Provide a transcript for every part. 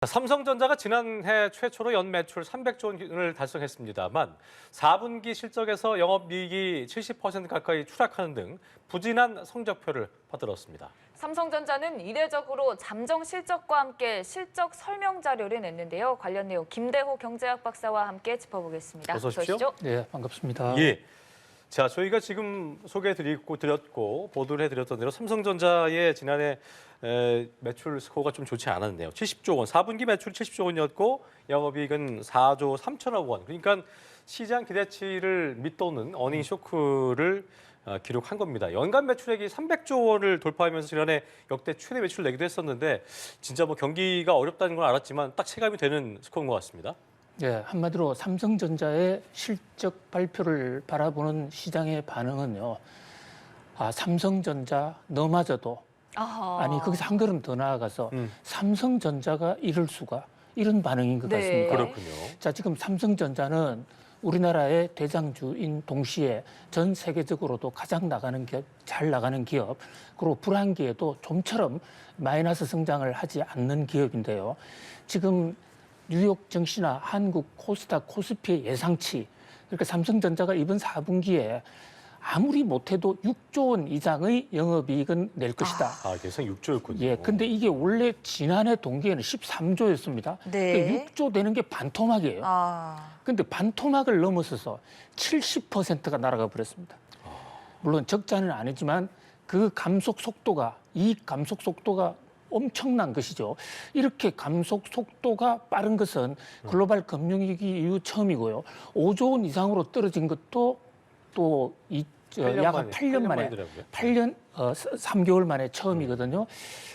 삼성전자가 지난해 최초로 연매출 300조 원을 달성했습니다만 4분기 실적에서 영업이익이 70% 가까이 추락하는 등 부진한 성적표를 받들었습니다. 삼성전자는 이례적으로 잠정 실적과 함께 실적 설명 자료를 냈는데요. 관련 내용 김대호 경제학 박사와 함께 짚어보겠습니다. 어서 오십시오. 네, 반갑습니다. 예. 자, 저희가 지금 소개해드렸고 보도를 해드렸던 대로 삼성전자의 지난해 매출 스코어가 좀 좋지 않았네요. 70조 원, 4분기 매출 70조 원이었고 영업이익은 4조 3천억 원. 그러니까 시장 기대치를 밑도는 어닝 쇼크를 기록한 겁니다. 연간 매출액이 300조 원을 돌파하면서 지난해 역대 최대 매출을 내기도 했었는데 진짜 뭐 경기가 어렵다는 건 알았지만 딱 체감이 되는 스코어인 것 같습니다. 네, 한마디로 삼성전자의 실적 발표를 바라보는 시장의 반응은요. 삼성전자 너마저도 아니 거기서 한 걸음 더 나아가서 삼성전자가 이럴 수가 이런 반응인 것 같습니다. 그렇군요. 자, 지금 삼성전자는 우리나라의 대장주인 동시에 전 세계적으로도 가장 잘 나가는 기업, 그리고 불황기에도 좀처럼 마이너스 성장을 하지 않는 기업인데요. 지금 뉴욕 증시나 한국 코스닥, 코스피의 예상치, 그러니까 삼성전자가 이번 4분기에 아무리 못해도 6조 원 이상의 영업이익은 낼 것이다. 예상 6조였군요. 예, 근데 이게 원래 지난해 동기에는 13조였습니다. 네. 그러니까 6조 되는 게 반토막이에요. 근데 반토막을 넘어서서 70%가 날아가 버렸습니다. 물론 적자는 아니지만 그 감속 속도가, 이익 감속 속도가 엄청난 것이죠. 이렇게 감속 속도가 빠른 것은 글로벌 금융위기 이후 처음이고요. 5조 원 이상으로 떨어진 것도 또 약 8년 만에, 3개월 만에 처음이거든요.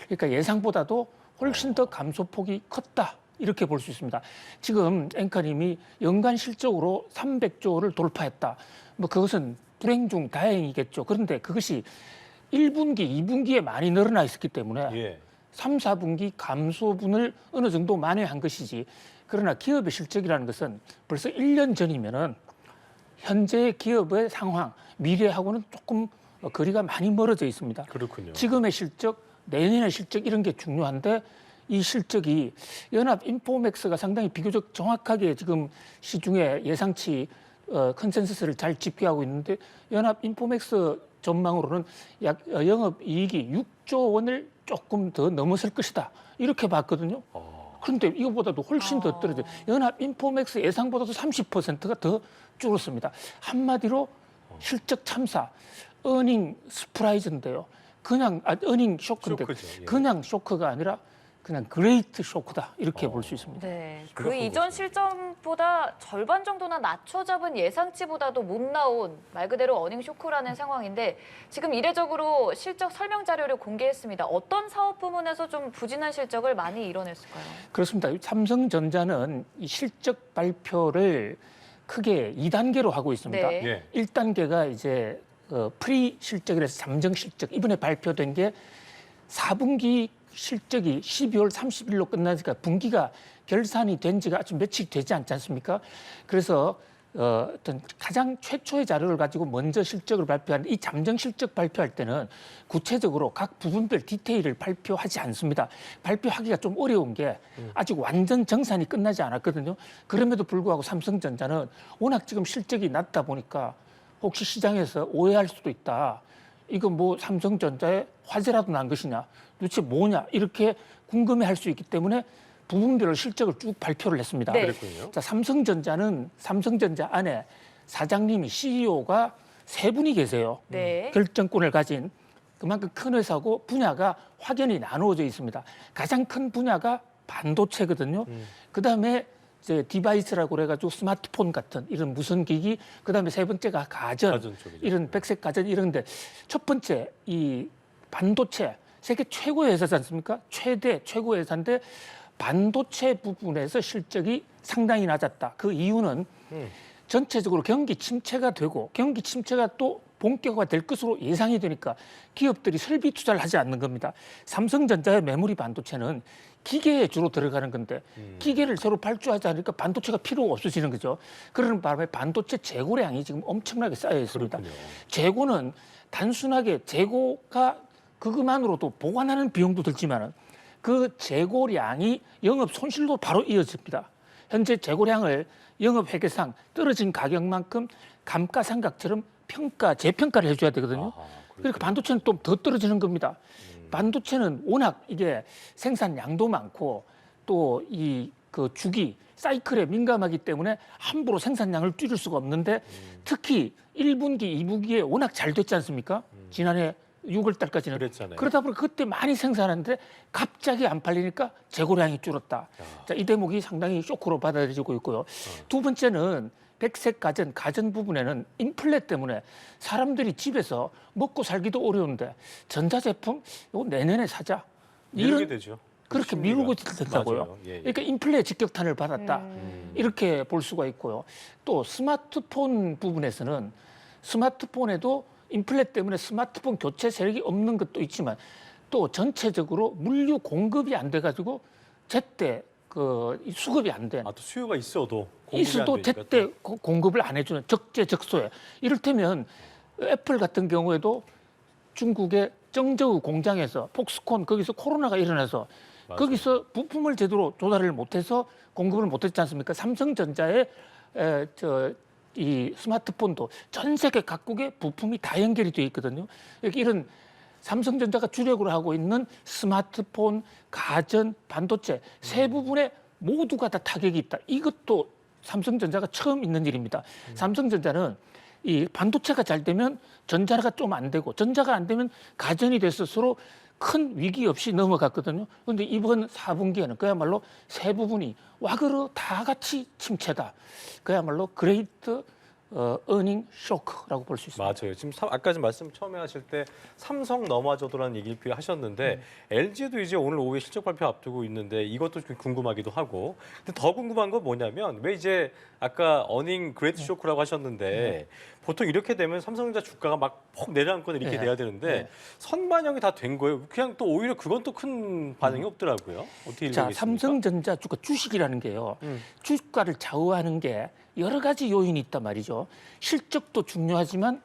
그러니까 예상보다도 훨씬 더 감소폭이 컸다. 이렇게 볼 수 있습니다. 지금 앵커님이 연간 실적으로 300조를 돌파했다. 뭐 그것은 불행 중 다행이겠죠. 그런데 그것이 1분기, 2분기에 많이 늘어나 있었기 때문에 3, 4분기 감소분을 어느 정도 만회한 것이지. 그러나 기업의 실적이라는 것은 벌써 1년 전이면은 현재 기업의 상황, 미래하고는 조금 거리가 많이 멀어져 있습니다. 그렇군요. 지금의 실적, 내년의 실적 이런 게 중요한데 이 실적이 연합 인포맥스가 상당히 비교적 정확하게 지금 시중에 예상치 컨센서스를 잘 집계하고 있는데 연합 인포맥스 전망으로는 영업이익이 6조 원을 조금 더 넘어설 것이다. 이렇게 봤거든요. 그런데 이거보다도 훨씬 더 떨어져요. 연합 인포맥스 예상보다도 30%가 더 줄었습니다. 한마디로 실적 참사, 어닝 스프라이즈인데요. 그냥 어닝 쇼크인데 쇼크죠, 그냥 쇼크가 아니라 그냥 그레이트 쇼크다 이렇게 볼 수 있습니다. 네, 그 이전 실적보다 절반 정도나 낮춰 잡은 예상치보다도 못 나온 말 그대로 어닝 쇼크라는 상황인데 지금 이례적으로 실적 설명 자료를 공개했습니다. 어떤 사업 부문에서 좀 부진한 실적을 많이 이뤄냈을까요? 그렇습니다. 삼성전자는 이 실적 발표를 크게 2단계로 하고 있습니다. 네. 1단계가 이제 프리 실적이라서 잠정 실적. 이번에 발표된 게 4분기 실적이 12월 30일로 끝나니까 분기가 결산이 된 지가 아주 며칠 되지 않지 않습니까? 그래서 어떤 가장 최초의 자료를 가지고 먼저 실적을 발표하는 이 잠정 실적 발표할 때는 구체적으로 각 부분별 디테일을 발표하지 않습니다. 발표하기가 좀 어려운 게 아직 완전 정산이 끝나지 않았거든요. 그럼에도 불구하고 삼성전자는 워낙 지금 실적이 낮다 보니까 혹시 시장에서 오해할 수도 있다. 이거 뭐 삼성전자에 화재라도 난 것이냐, 도대체 뭐냐 이렇게 궁금해할 수 있기 때문에 부분별로 실적을 쭉 발표를 했습니다. 네. 그랬군요. 자, 삼성전자 안에 사장님이 CEO가 3분이 계세요. 네. 결정권을 가진 그만큼 큰 회사고 분야가 확연히 나누어져 있습니다. 가장 큰 분야가 반도체거든요. 그다음에 이제 디바이스라고 그래가지고 스마트폰 같은 이런 무선기기, 그다음에 세 번째가 가전 쪽이죠. 이런 백색 가전 이런데 첫 번째 이 반도체 세계 최고의 회사지 않습니까? 최고 회사인데 반도체 부분에서 실적이 상당히 낮았다. 그 이유는 전체적으로 경기 침체가 되고 경기 침체가 또 본격화가 될 것으로 예상이 되니까 기업들이 설비 투자를 하지 않는 겁니다. 삼성전자의 메모리 반도체는 기계에 주로 들어가는 건데 기계를 서로 발주하지 않으니까 반도체가 필요가 없어지는 거죠. 그러는 바람에 반도체 재고량이 지금 엄청나게 쌓여 있습니다. 그렇군요. 재고는 단순하게 재고가 그것만으로도 보관하는 비용도 들지만은 그 재고량이 영업 손실로 바로 이어집니다. 현재 재고량을 영업 회계상 떨어진 가격만큼 감가상각처럼 재평가를 해줘야 되거든요. 그러니까 반도체는 또 더 떨어지는 겁니다. 반도체는 워낙 이게 생산량도 많고 또 이 그 주기 사이클에 민감하기 때문에 함부로 생산량을 줄일 수가 없는데 특히 1분기, 2분기에 워낙 잘 됐지 않습니까? 지난해 6월 달까지는. 그랬잖아요. 그러다 보니 그때 많이 생산하는데 갑자기 안 팔리니까 재고량이 줄었다. 자, 이 대목이 상당히 쇼크로 받아들여지고 있고요. 두 번째는 백색 가전 부분에는 인플레 때문에 사람들이 집에서 먹고 살기도 어려운데 전자제품 이거 내년에 사자. 이렇게 되죠. 그렇게 미루고 된다고요. 예, 예. 그러니까 인플레 직격탄을 받았다. 이렇게 볼 수가 있고요. 또 스마트폰 부분에서는 스마트폰에도 인플레 때문에 스마트폰 교체 세력이 없는 것도 있지만 또 전체적으로 물류 공급이 안 돼가지고 제때 그 수급이 안 된. 또 수요가 있어도 있어도 제때 공급을 안 해주는 적재적소에. 이를테면 애플 같은 경우에도 중국의 정저우 공장에서 폭스콘 거기서 코로나가 일어나서 맞아요. 거기서 부품을 제대로 조달을 못해서 공급을 못했지 않습니까? 삼성전자의 이 스마트폰도 전 세계 각국의 부품이 다 연결이 되어 있거든요. 이런 삼성전자가 주력으로 하고 있는 스마트폰, 가전, 반도체 세 부분에 모두가 다 타격이 있다. 이것도 삼성전자가 처음 있는 일입니다. 삼성전자는 이 반도체가 잘 되면 전자가 좀 안 되고 전자가 안 되면 가전이 돼서 서로 큰 위기 없이 넘어갔거든요. 그런데 이번 4분기에는 그야말로 세 부분이 와그르 다 같이 침체다. 그야말로 그레이트 어닝 쇼크라고 볼 수 있습니다. 맞아요. 지금 아까 말씀 처음에 하실 때 삼성 너마저도라는 얘기를 하셨는데 LG도 이제 오늘 오후에 실적 발표 앞두고 있는데 이것도 좀 궁금하기도 하고. 근데 더 궁금한 건 뭐냐면 왜 이제 아까 어닝 그레이트 쇼크라고 하셨는데 보통 이렇게 되면 삼성전자 주가가 막 폭 내려앉거나 이렇게 돼야 되는데 선반영이 다 된 거예요. 그냥 또 오히려 그건 또 큰 반응이 없더라고요. 어떻게 자, 읽겠습니까? 삼성전자 주식이라는 게요. 주가를 좌우하는 게 여러 가지 요인이 있단 말이죠. 실적도 중요하지만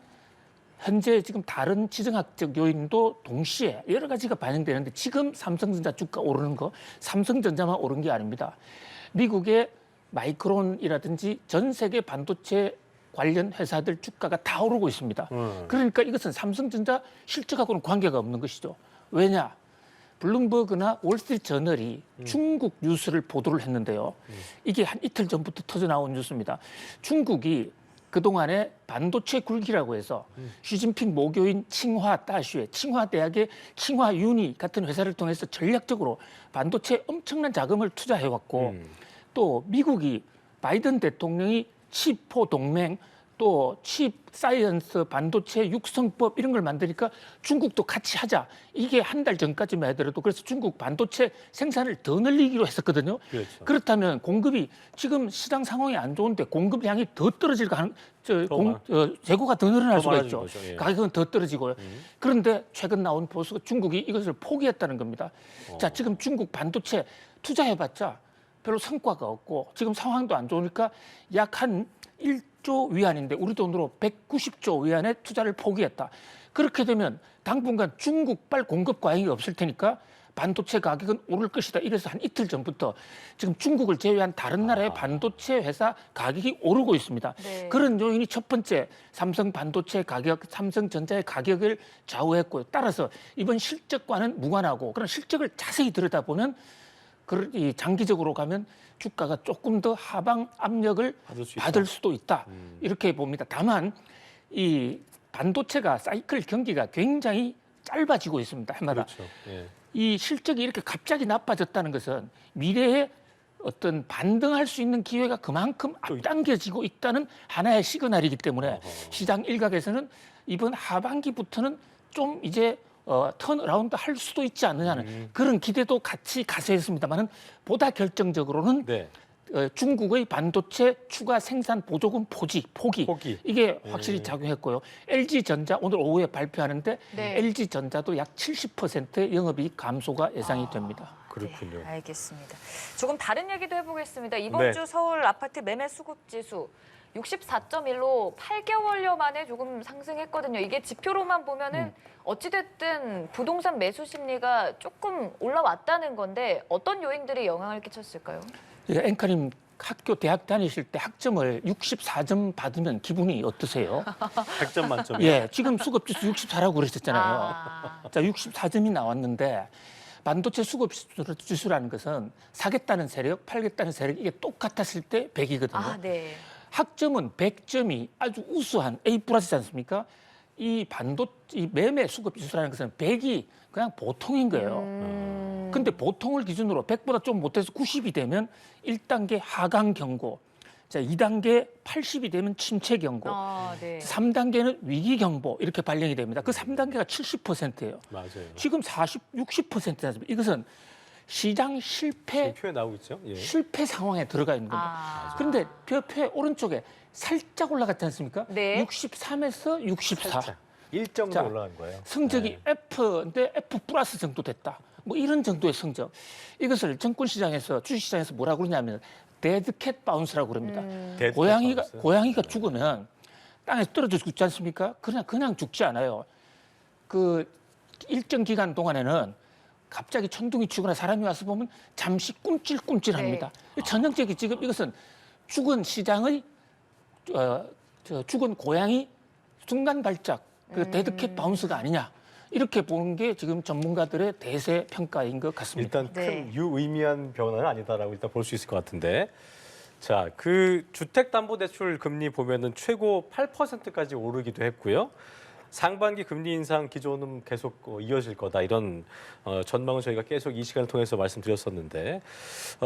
현재 지금 다른 지정학적 요인도 동시에 여러 가지가 반영되는데 지금 삼성전자 주가 오르는 거 삼성전자만 오른 게 아닙니다. 미국의 마이크론이라든지 전 세계 반도체 관련 회사들 주가가 다 오르고 있습니다. 그러니까 이것은 삼성전자 실적하고는 관계가 없는 것이죠. 왜냐? 블룸버그나 월스트리트저널이 중국 뉴스를 보도를 했는데요. 이게 한 이틀 전부터 터져 나온 뉴스입니다. 중국이 그동안에 반도체 굴기라고 해서 시진핑 모교인 칭화대학의 칭화윤이 같은 회사를 통해서 전략적으로 반도체에 엄청난 자금을 투자해왔고 또 미국이 바이든 대통령이 칩포 동맹 또 칩 사이언스 반도체 육성법 이런 걸 만드니까 중국도 같이 하자. 이게 한 달 전까지만 하더라도 그래서 중국 반도체 생산을 더 늘리기로 했었거든요. 그렇죠. 그렇다면 공급이 지금 시장 상황이 안 좋은데 공급량이 더 떨어질 재고가 더 늘어날 수가 있죠. 거죠, 예. 가격은 더 떨어지고요. 그런데 최근 나온 보수가 중국이 이것을 포기했다는 겁니다. 자, 지금 중국 반도체 투자해봤자 별로 성과가 없고 지금 상황도 안 좋으니까 약 한 1조 위안인데 우리 돈으로 190조 위안의 투자를 포기했다. 그렇게 되면 당분간 중국발 공급 과잉이 없을 테니까 반도체 가격은 오를 것이다. 이래서 한 이틀 전부터 지금 중국을 제외한 다른 나라의 반도체 회사 가격이 오르고 있습니다. 네. 그런 요인이 첫 번째 삼성 반도체 가격, 삼성전자의 가격을 좌우했고요. 따라서 이번 실적과는 무관하고 그런 실적을 자세히 들여다보면 이 장기적으로 가면 주가가 조금 더 하방 압력을 받을 수도 있다. 이렇게 봅니다. 다만 이 반도체가 사이클 경기가 굉장히 짧아지고 있습니다. 해마다. 그렇죠. 예. 이 실적이 이렇게 갑자기 나빠졌다는 것은 미래에 어떤 반등할 수 있는 기회가 그만큼 앞당겨지고 있다는 하나의 시그널이기 때문에 시장 일각에서는 이번 하반기부터는 좀 이제 턴어라운드 할 수도 있지 않느냐는 그런 기대도 같이 가세했습니다만은 보다 결정적으로는 네. 중국의 반도체 추가 생산 보조금 포기. 이게 확실히 작용했고요. LG전자 오늘 오후에 발표하는데 네. LG전자도 약 70%의 영업이익 감소가 예상이 됩니다. 그렇군요. 네, 알겠습니다. 조금 다른 얘기도 해보겠습니다. 이번 네. 주 서울 아파트 매매 수급 지수 64.1로 8개월여 만에 조금 상승했거든요. 이게 지표로만 보면은 어찌됐든 부동산 매수 심리가 조금 올라왔다는 건데 어떤 요인들이 영향을 끼쳤을까요? 앵커님 학교 대학 다니실 때 학점을 64점 받으면 기분이 어떠세요? 100점 만점이요. 예, 지금 수급지수 64라고 그러셨잖아요. 아, 자, 64점이 나왔는데 반도체 수급지수라는 것은 사겠다는 세력, 팔겠다는 세력 이게 똑같았을 때 100이거든요. 네. 학점은 100점이 아주 우수한 A 플러스지 않습니까? 이 매매 수급지수라는 것은 100이 그냥 보통인 거예요. 근데 보통을 기준으로 100보다 좀 못해서 90이 되면 1단계 하강 경고, 자 2단계 80이 되면 침체 경고, 네. 3단계는 위기 경보 이렇게 발령이 됩니다. 그 3단계가 70%예요. 맞아요. 지금 60%잖아요. 이것은 시장 실패 표에 나오고 있죠. 예. 실패 상황에 들어가 있는 겁니다. 그런데 표 오른쪽에 살짝 올라갔지 않습니까? 네. 63에서 64. 살짝. 1점도 자, 올라간 거예요. 성적이 네. F인데 F 플러스 정도 됐다. 뭐 이런 정도의 성적. 이것을 정권시장에서 주식시장에서 뭐라고 그러냐면 데드캣 바운스라고 그럽니다. 데드캣 바운스. 고양이가 죽으면 땅에서 떨어져 죽지 않습니까? 그냥 죽지 않아요. 그 일정 기간 동안에는 갑자기 천둥이 치거나 사람이 와서 보면 잠시 꿈찔꿈찔합니다. 전형적인 지금 이것은 죽은 시장의 죽은 고양이 순간 발작, 그 데드캣 바운스가 아니냐 이렇게 보는 게 지금 전문가들의 대세 평가인 것 같습니다. 일단 큰 유의미한 변화는 아니다라고 일단 볼 수 있을 것 같은데. 자, 그 주택담보대출 금리 보면은 최고 8%까지 오르기도 했고요. 상반기 금리 인상 기조는 계속 이어질 거다 이런 전망은 저희가 계속 이 시간을 통해서 말씀드렸었는데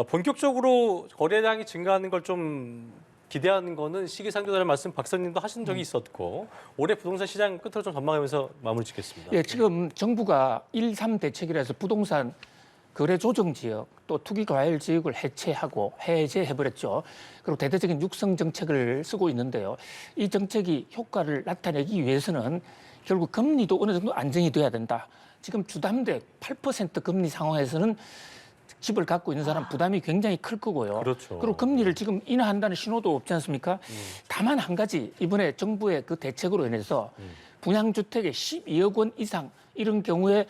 본격적으로 거래량이 증가하는 걸 좀 기대하는 거는 시기상조라는 말씀 박사님도 하신 적이 있었고 올해 부동산 시장 끝으로 좀 전망하면서 마무리 짓겠습니다. 예, 지금 정부가 1.3 대책이라서 부동산 거래 조정 지역 또 투기 과열 지역을 해제해버렸죠. 그리고 대대적인 육성 정책을 쓰고 있는데요. 이 정책이 효과를 나타내기 위해서는 결국 금리도 어느 정도 안정이 돼야 된다. 지금 주담대 8% 금리 상황에서는 집을 갖고 있는 사람 부담이 굉장히 클 거고요. 그렇죠. 그리고 금리를 지금 인하한다는 신호도 없지 않습니까? 다만 한 가지 이번에 정부의 그 대책으로 인해서 분양주택에 12억 원 이상 이런 경우에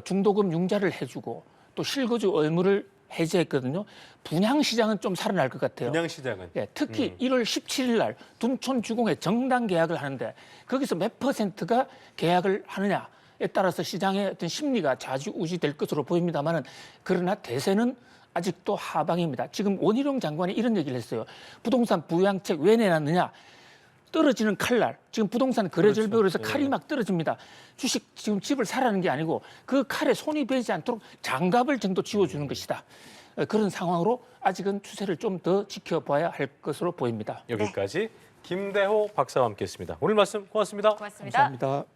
중도금 융자를 해주고 또 실거주 의무를 해제했거든요. 분양 시장은 좀 살아날 것 같아요. 분양 시장은 예, 특히 1월 17일 날 둔촌 주공에 정당 계약을 하는데 거기서 몇 퍼센트가 계약을 하느냐에 따라서 시장의 어떤 심리가 좌지우지될 것으로 보입니다만은 그러나 대세는 아직도 하방입니다. 지금 원희룡 장관이 이런 얘기를 했어요. 부동산 부양책 왜 내놨느냐? 떨어지는 칼날. 지금 부동산 거래절벽으로 해서 칼이 막 떨어집니다. 주식 지금 집을 사라는 게 아니고 그 칼에 손이 베지 않도록 장갑을 정도 쥐어주는 것이다. 그런 상황으로 아직은 추세를 좀 더 지켜봐야 할 것으로 보입니다. 여기까지 김대호 박사와 함께했습니다. 오늘 말씀 고맙습니다. 고맙습니다. 감사합니다.